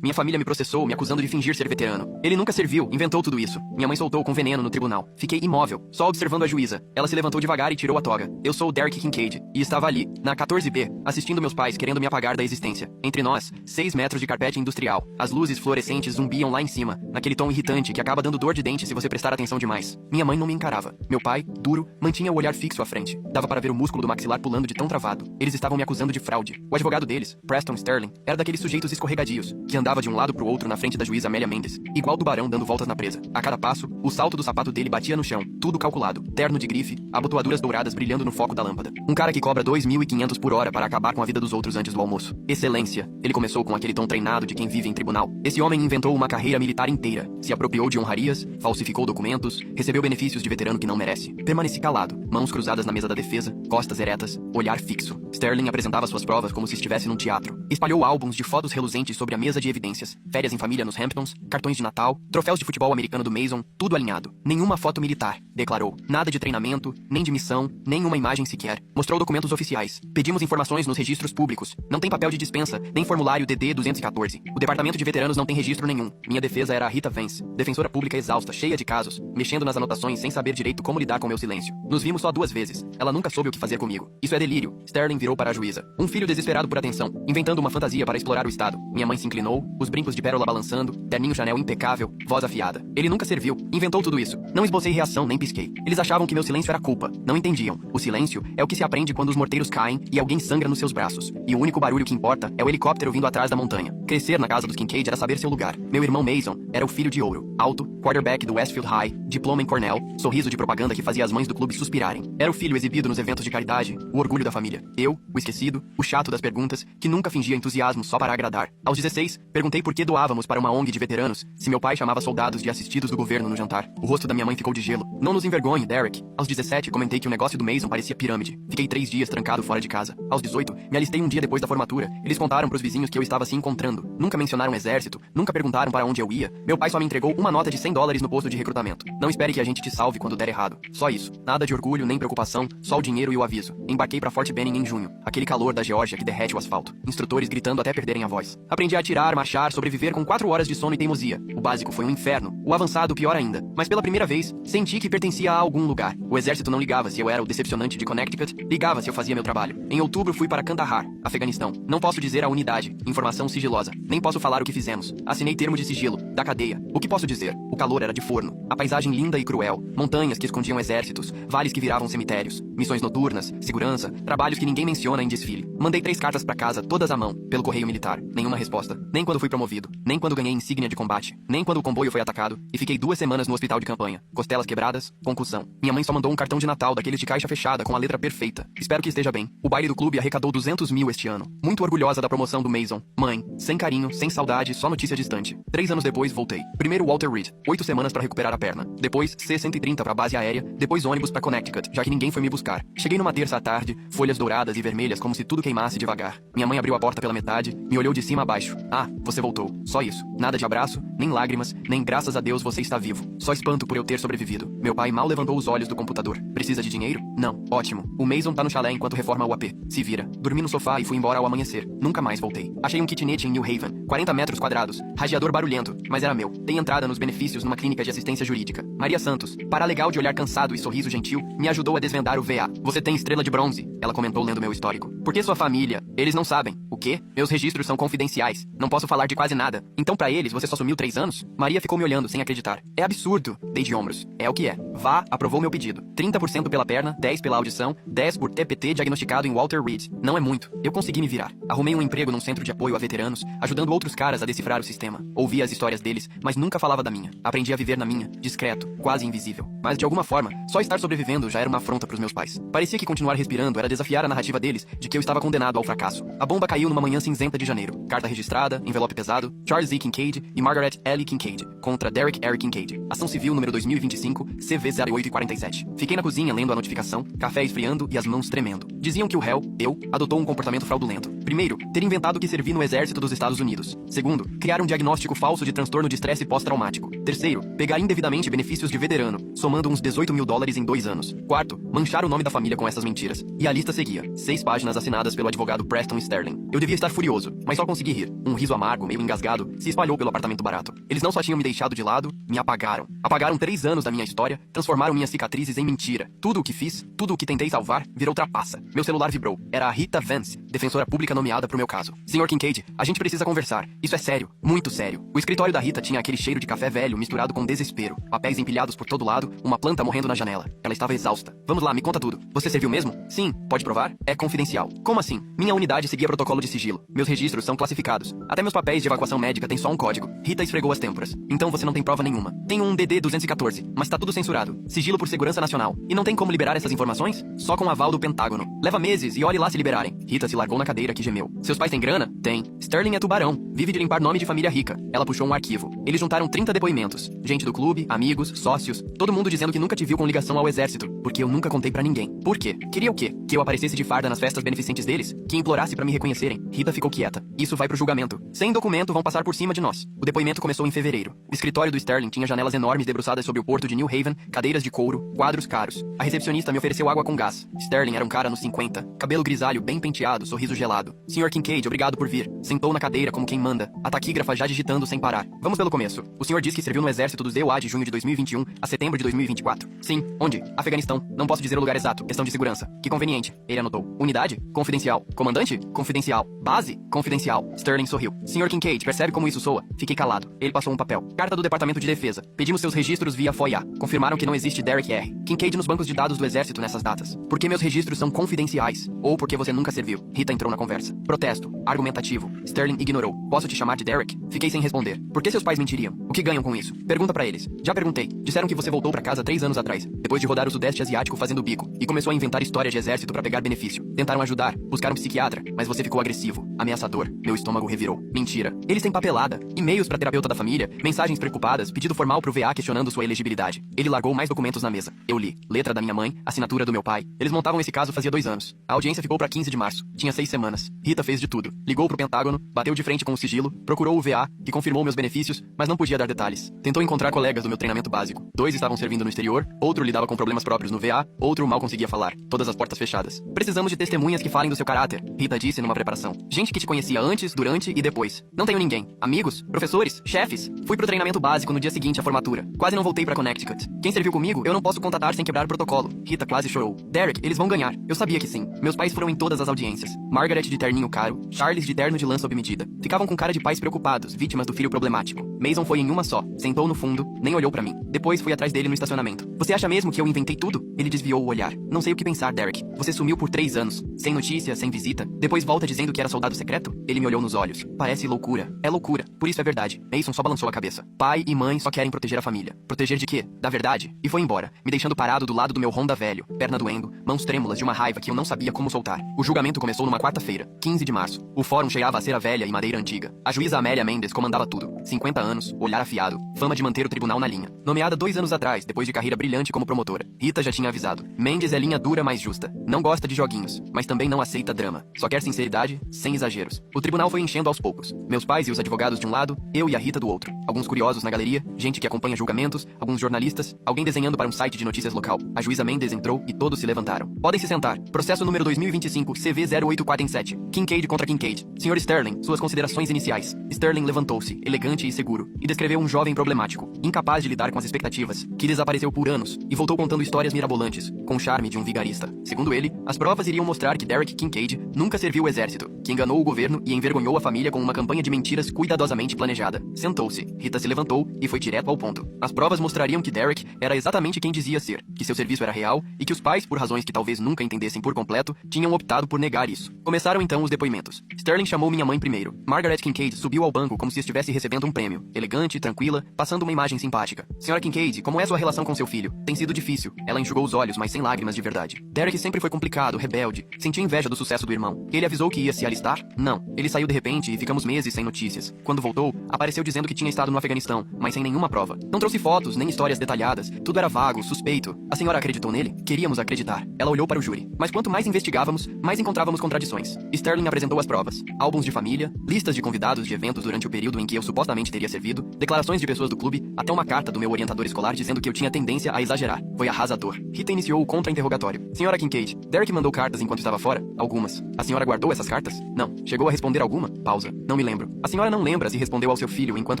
Minha família me processou, me acusando de fingir ser veterano. Ele nunca serviu, inventou tudo isso. Minha mãe soltou com veneno no tribunal. Fiquei imóvel, só observando a juíza. Ela se levantou devagar e tirou a toga. Eu sou o Derek Kincaid, e estava ali, na 14B, assistindo meus pais querendo me apagar da existência. Entre nós, 6 metros de carpete industrial. As luzes fluorescentes zumbiam lá em cima, naquele tom irritante que acaba dando dor de dente se você prestar atenção demais. Minha mãe não me encarava. Meu pai, duro, mantinha o olhar fixo à frente. Dava para ver o músculo do maxilar pulando de tão travado. Eles estavam me acusando de fraude. O advogado deles, Preston Sterling, era daqueles sujeitos escorregadios, que andava de um lado pro outro na frente da juíza Amélia Mendes, igual tubarão dando voltas na presa. A cada passo, o salto do sapato dele batia no chão, tudo calculado. Terno de grife, abotoaduras douradas brilhando no foco da lâmpada. Um cara que cobra 2.500 por hora para acabar com a vida dos outros antes do almoço. Excelência. Ele começou com aquele tom treinado de quem vive em tribunal. Esse homem inventou uma carreira militar inteira. Se apropriou de honrarias, falsificou documentos, recebeu benefícios de veterano que não merece. Permaneci calado, mãos cruzadas na mesa da defesa, costas eretas, olhar fixo. Sterling apresentava suas provas como se estivesse num teatro. Espalhou álbuns de fotos reluzentes sobre a mesa de evidências. Férias em família nos Hamptons, cartões de Natal, troféus de futebol americano do Mason, tudo alinhado. Nenhuma foto militar, declarou. Nada de treinamento, nem de missão, nem uma imagem sequer. Mostrou documentos oficiais. Pedimos informações nos registros públicos. Não tem papel de dispensa, nem formulário DD 214. O departamento de veteranos não tem registro nenhum. Minha defesa era a Rita Vance, defensora pública exausta, cheia de casos, mexendo nas anotações sem saber direito como lidar com meu silêncio. Nos vimos só 2 vezes. Ela nunca soube o que fazer comigo. Isso é delírio. Sterling virou para a juíza. Um filho desesperado por atenção, inventando uma fantasia para explorar o Estado. Minha mãe se inclinou, os brincos de pérola balançando, terninho Chanel impecável, voz afiada. Ele nunca serviu, inventou tudo isso. Não esbocei reação nem pisquei. Eles achavam que meu silêncio era culpa. Não entendiam. O silêncio é o que se aprende quando os morteiros caem e alguém sangra nos seus braços. E o único barulho que importa é o helicóptero vindo atrás da montanha. Crescer na casa dos Kincaid era saber seu lugar. Meu irmão Mason era o filho de ouro. Alto, quarterback do Westfield High, diploma em Cornell, sorriso de propaganda que fazia as mães do clube suspirarem. Era o filho exibido nos eventos de caridade, o orgulho da família. Eu, o esquecido, o chato das perguntas, que nunca fingia entusiasmo só para agradar. Aos 16, perguntei por que doávamos para uma ONG de veteranos, se meu pai chamava soldados de assistidos do governo no jantar. O rosto da minha mãe ficou de gelo. Não nos envergonhe, Derek. Aos 17, comentei que o negócio do Mason parecia pirâmide. Fiquei 3 dias trancado fora de casa. Aos 18, me alistei um dia depois da formatura. Eles contaram pros vizinhos que eu estava se encontrando. Nunca mencionaram exército, nunca perguntaram para onde eu ia. Meu pai só me entregou uma nota de $100 no posto de recrutamento. Não espere que a gente te salve quando der errado. Só isso. Nada de orgulho nem preocupação, só o dinheiro e o aviso. Embarquei pra Fort Benning em junho. Aquele calor da Geórgia que derrete o asfalto. Instrutores gritando até perderem a voz. Aprendi a atirar, marchar, sobreviver com 4 horas de sono e teimosia. O básico foi um inferno. O avançado pior ainda. Mas pela primeira vez, senti que pertencia a algum lugar. O exército não ligava se eu era o decepcionante de Connecticut, ligava se eu fazia meu trabalho. Em outubro fui para Kandahar, Afeganistão. Não posso dizer a unidade, informação sigilosa. Nem posso falar o que fizemos. Assinei termo de sigilo, da cadeia. O que posso dizer? O calor era de forno. A paisagem linda e cruel. Montanhas que escondiam exércitos, vales que viravam cemitérios. Missões noturnas, segurança, trabalhos que ninguém menciona em desfile. Mandei 3 cartas pra casa, todas à mão, pelo correio militar. Nenhuma resposta. Nem quando fui promovido. Nem quando ganhei insígnia de combate. Nem quando o comboio foi atacado. E fiquei 2 semanas no hospital de campanha. Costelas quebradas, concussão. Minha mãe só mandou um cartão de Natal daqueles de caixa fechada com a letra perfeita. Espero que esteja bem. O baile do clube arrecadou 200 mil este ano. Muito orgulhosa da promoção do Mason. Mãe, sem carinho, sem saudade, só notícia distante. 3 anos depois, voltei. Primeiro Walter Reed. 8 semanas pra recuperar a perna. Depois C-130 pra base aérea. Depois ônibus pra Connecticut, já que ninguém foi me buscar. Cheguei numa terça à tarde, folhas douradas e vermelhas como se tudo queimasse devagar. Minha mãe abriu a porta pela metade, me olhou de cima a baixo. Ah, você voltou. Só isso. Nada de abraço, nem lágrimas, nem graças a Deus você está vivo. Só espanto por eu ter sobrevivido. Meu pai mal levantou os olhos do computador. Precisa de dinheiro? Não. Ótimo. O Mason tá no chalé enquanto reforma o AP. Se vira. Dormi no sofá e fui embora ao amanhecer. Nunca mais voltei. Achei um kitnet em New Haven. 40 metros quadrados. Radiador barulhento. Mas era meu. Tem entrada nos benefícios numa clínica de assistência jurídica. Maria Santos, paralegal de olhar cansado e sorriso gentil, me ajudou a desvendar o VA. Você tem estrela de bronze, ela comentou lendo meu histórico. Por que sua família? Eles não sabem. O quê? Meus registros são confidenciais. Não posso falar de quase nada. Então pra eles você só sumiu 3 anos? Maria ficou me olhando sem acreditar. É absurdo. Dei de ombros. É o que é. Vá, aprovou meu pedido. 30% pela perna, 10 pela audição, 10 por TPT diagnosticado em Walter Reed. Não é muito. Eu consegui me virar. Arrumei um emprego num centro de apoio a veteranos, ajudando outros caras a decifrar o sistema. Ouvia as histórias deles, mas nunca falava da minha. Aprendi a viver na minha, discreto, quase invisível. Mas de alguma forma, só estar sobrevivendo já era uma afronta pros meus pais. Parecia que continuar respirando era desafiar a narrativa deles de que eu estava condenado ao fracasso. A bomba caiu numa manhã cinzenta de janeiro. Carta registrada, envelope pesado, Charles E. Kincaid e Margaret L. Kincaid, contra Derek R. Kincaid. Ação civil número 2025, CV 0847. Fiquei na cozinha lendo a notificação, café esfriando e as mãos tremendo. Diziam que o réu, eu, adotou um comportamento fraudulento. Primeiro, ter inventado que servi no exército dos Estados Unidos. Segundo, criar um diagnóstico falso de transtorno de estresse pós-traumático. Terceiro, pegar indevidamente benefícios de veterano, somando uns $18 mil em 2 anos. Quarto, manchar o nome da família com essas mentiras. E a lista seguia. 6 páginas assinadas pelo advogado Preston Sterling. Eu devia estar furioso, mas só consegui rir. Um riso amargo, meio engasgado, se espalhou pelo apartamento barato. Eles não só tinham me deixado de lado, me apagaram. Apagaram 3 anos da minha história, transformaram minhas cicatrizes em mentira. Tudo o que fiz, tudo o que tentei salvar, virou trapaça. Meu celular vibrou. Era a Rita Vance, defensora pública nomeada pro meu caso. Sr. Kincaid, a gente precisa conversar. Isso é sério, muito sério. O escritório da Rita tinha aquele cheiro de café velho misturado com desespero. Papéis empilhados por todo lado, uma planta morrendo na janela. Ela estava exausta. Vamos lá, me conta tudo. Você serviu mesmo? Sim. Pode provar? É confidencial. Como assim? Minha unidade seguia protocolo de sigilo. Meus registros são classificados. Até meus papéis de evacuação médica têm só um código. Rita esfregou as têmporas. Então você não tem prova nenhuma. Tenho um DD 214, mas tá tudo censurado. Sigilo por segurança nacional. E não tem como liberar essas informações? Só com aval do Pentágono. Leva meses e olhe lá se liberarem. Rita se largou na cadeira que gemeu. Seus pais têm grana? Tem. Sterling é tubarão. Vive de limpar nome de família rica. Ela puxou um arquivo. Eles juntaram 30 depoimentos. Gente do clube, amigos, sócios, todo mundo dizendo que nunca te viu com ligação ao exército. Porque eu nunca contei pra ninguém. Por quê? Queria o quê? Que eu aparecesse de farda nas festas beneficentes deles? Que implorasse pra me reconhecerem? Rita ficou quieta. Isso vai pro julgamento. Sem documento vão passar por cima de nós. O depoimento começou em fevereiro. O escritório do Sterling tinha janelas enormes debruçadas sobre o porto de New Haven, cadeiras de couro, quadros caros. A recepcionista me ofereceu água com gás. Sterling era um cara nos 50, cabelo grisalho bem penteado, sorriso gelado. Sr. Kincaid, obrigado por vir. Sentou na cadeira como quem manda, a taquígrafa já digitando sem parar. Vamos pelo começo. O senhor disse que serviu no exército dos EUA de junho de 2021 a setembro de 2024. Sim. Onde? Afeganistão. Não posso dizer o lugar exato. Questão de segurança. Que conveniente. Ele anotou. Unidade? Confidencial. Comandante? Confidencial. Base? Confidencial. Sterling sorriu. Sr. Kincaid, percebe como isso soa? Fiquei calado. Ele passou um papel. Carta do Departamento de Defesa. Pedimos seus registros via FOIA. Confirmaram que não existe Derek R. Kincaid nos bancos de dados do exército nessas datas. Porque meus registros são confidenciais. Ou porque você nunca serviu. Rita entrou na conversa. Protesto. Argumentativo. Sterling ignorou. Posso te chamar de Derek? Fiquei sem responder. Por que seus pais mentiriam? O que ganham com isso? Pergunta pra eles. Já perguntei. Disseram que você voltou pra casa 3 anos atrás, depois de rodar o sudeste asiático fazendo bico, e começou a inventar história de exército pra pegar benefício. Tentaram ajudar, buscaram um psiquiatra, mas você ficou agressivo, ameaçador. Meu estômago revirou. Mentira. Eles têm papelada, e-mails pra terapeuta da família, mensagens preocupadas, pedido formal pro VA questionando sua elegibilidade. Ele largou mais documentos na mesa. Eu li. Letra da minha mãe, assinatura do meu pai. Eles montavam esse caso fazia 2 anos. A audiência ficou pra 15 de março. Tinha 6 semanas. Rita fez de tudo. Ligou pro Pentágono, bateu de frente com o sigilo, procurou o VA, que confirmou meus benefícios, mas não podia dar detalhes. Tentou encontrar colegas do meu treinamento básico. 2 estavam servindo no exterior, outro lidava com problemas próprios no VA, outro mal conseguia falar. Todas as portas fechadas. Precisamos de testemunhas que falem do seu caráter, Rita disse numa preparação. Gente que te conhecia antes, durante e depois. Não tenho ninguém. Amigos? Professores? Chefes? Fui pro treinamento básico no dia seguinte à formatura. Quase não voltei pra Connecticut. Quem serviu comigo, eu não posso contatar sem quebrar o protocolo. Rita quase chorou. Derek, eles vão ganhar. Eu sabia que sim. Meus pais foram em todas as audiências. Margaret de terninho caro, Charles de terno de lã sob medida. Ficavam com cara de pais preocupados, vítimas do filho problemático. Mason foi em uma só. Sentou no fundo, nem olhou pra mim. Depois fui atrás dele no estacionamento. Você acha mesmo que eu inventei tudo? Ele desviou o olhar. Não sei o que pensar, Derek. Você sumiu por 3 anos. Sem notícia, sem visita. Depois volta dizendo que era soldado secreto? Ele me olhou nos olhos. Parece loucura. É loucura. Por isso é verdade. Mason só balançou a cabeça. Pai e mãe só querem proteger a família. Proteger de quê? Da verdade. E foi embora, me deixando parado do lado do meu Honda velho, perna doendo, mãos trêmulas de uma raiva que eu não sabia como soltar. O julgamento começou numa quarta-feira, 15 de março. O fórum cheirava a cera velha e madeira antiga. A juíza Amélia Mendes comandava tudo. 50 anos, olhar afiado, fama de manter o tribunal na linha. Nomeada 2 anos atrás, depois de carreira brilhante como promotora. Rita já tinha avisado. Mendes é linha dura, mas justa. Não gosta de joguinhos, mas também não aceita drama. Só quer sinceridade, sem exageros. O tribunal foi enchendo aos poucos. Meus pais e os advogados de um lado, eu e a Rita do outro. Alguns curiosos na galeria, gente que acompanha julgamentos, alguns jornalistas, alguém desenhando para um site de notícias local. A juíza Mendes entrou e todos se levantaram. Podem se sentar. Processo número 2025, CV 0847. Kincaid contra Kincaid. Sr. Sterling, suas considerações iniciais. Sterling levantou-se, elegante e seguro, e descreveu um jovem problemático, incapaz de lidar com as expectativas, que desapareceu por anos e voltou contando histórias mirabolantes, com o charme de um vigarista. Segundo ele, as provas iriam mostrar que Derek Kincaid nunca serviu o exército, que enganou o governo e envergonhou a família com uma campanha de mentiras cuidadosamente planejada. Sentou-se. Rita se levantou e foi direto ao ponto. As provas mostrariam que Derek era exatamente quem dizia ser, que seu serviço era real e que os pais, por razões que talvez nunca entendessem por completo, tinham optado por negar isso. Começaram então os depoimentos. Sterling chamou minha mãe primeiro. Margaret Kincaid subiu ao banco como se estivesse recebendo um prêmio, elegante, tranquila, passando uma imagem simpática. Senhora Kincaid, como é sua relação com seu filho? Tem sido difícil. Ela enxugou os olhos, mas sem lágrimas de verdade. Derek sempre foi complicado, rebelde. Sentia inveja do sucesso do irmão. Ele avisou que ia se alistar? Não. Ele saiu de repente e ficamos meses sem notícias. Quando voltou, apareceu dizendo que tinha estado no Afeganistão, mas sem nenhuma prova. Não trouxe fotos, nem histórias detalhadas. Tudo era vago, suspeito. A senhora acreditou nele? Queríamos acreditar. Ela olhou para o júri. Mas quanto mais investigávamos, mais encontrávamos contradições. Sterling apresentou as provas. Álbuns de família, listas de convidados de eventos, eventos durante o período em que eu supostamente teria servido, declarações de pessoas do clube, até uma carta do meu orientador escolar dizendo que eu tinha tendência a exagerar. Foi arrasador. Rita iniciou o contra-interrogatório. Senhora Kincaid, Derek mandou cartas enquanto estava fora? Algumas. A senhora guardou essas cartas? Não. Chegou a responder alguma? Pausa. Não me lembro. A senhora não lembra se respondeu ao seu filho enquanto